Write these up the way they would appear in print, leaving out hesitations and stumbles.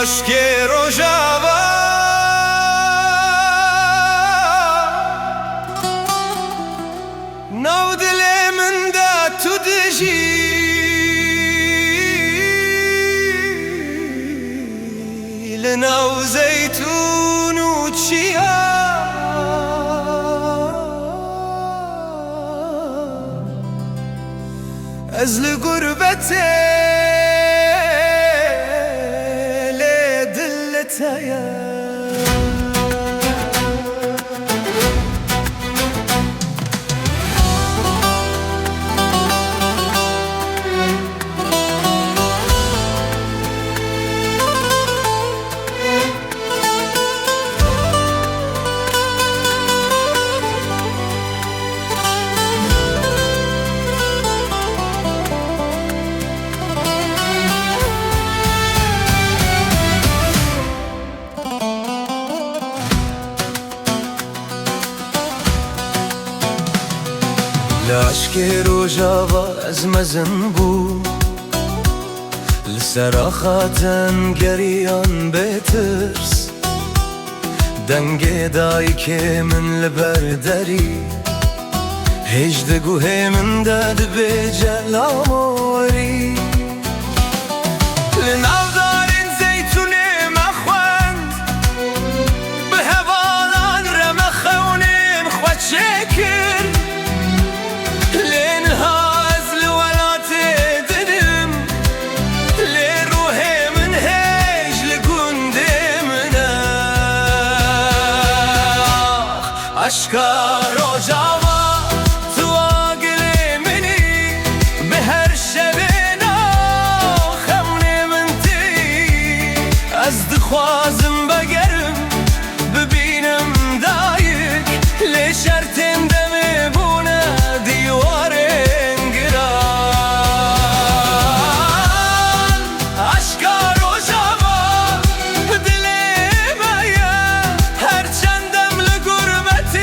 عشق روژاوا ناو دل من دا تو دژی لناو زیتون و چیا از لغربته لدلتها لعشق روژاوا از مزن بود لسر خاتن گریان بترس دنگ دای که من لبردری هجدگوه من داد به جلاموری لناو دارین زیتون مخوند به هوالان رمخونیم خواه چکر عشق روژاوا تو عاقل منی به هر شب ناخون من تی از دخوازم بگرم ببینم دایک لی شرطم دم بونه دیوارن گران عشق روژاوا دل مایا هر چندم لگربت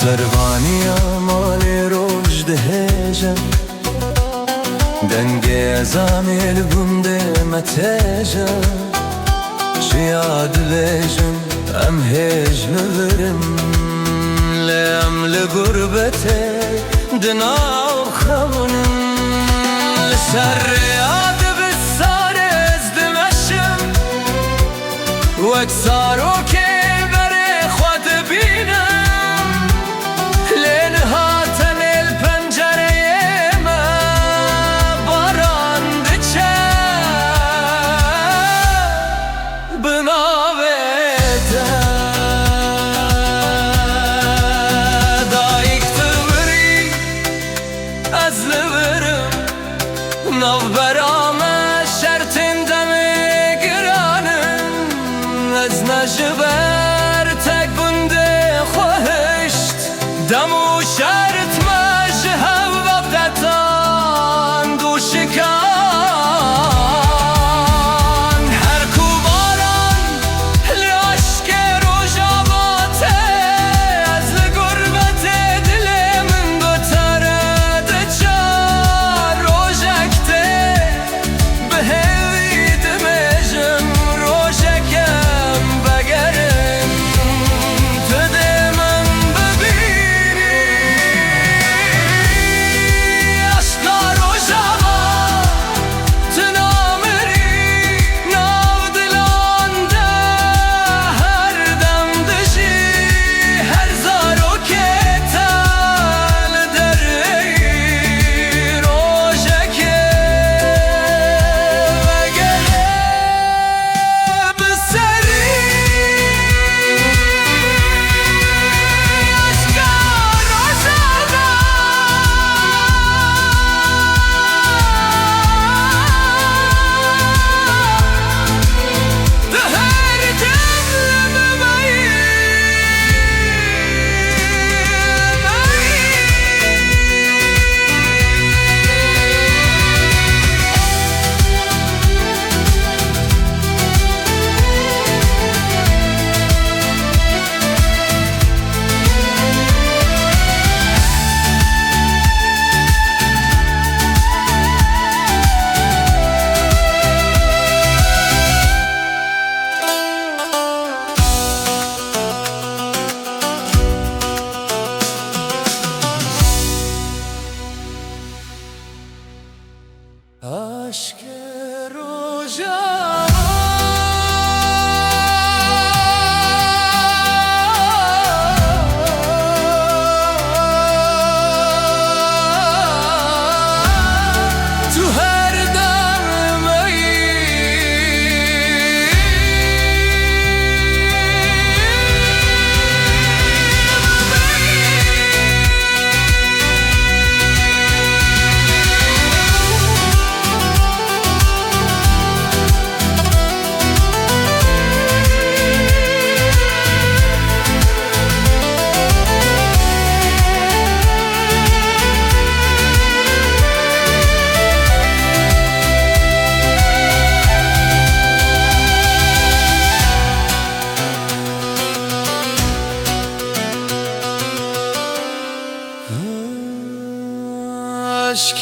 سروانی مال روش دهجم دنگ ازامیل بونده متجم شیاد بیجم ام هج مورم لیم لغربته دناو خونم لسر یاد بسار از دمشم وکسارو که بره خود بینم ناو برام شرطن دم گرانم از نجم aşk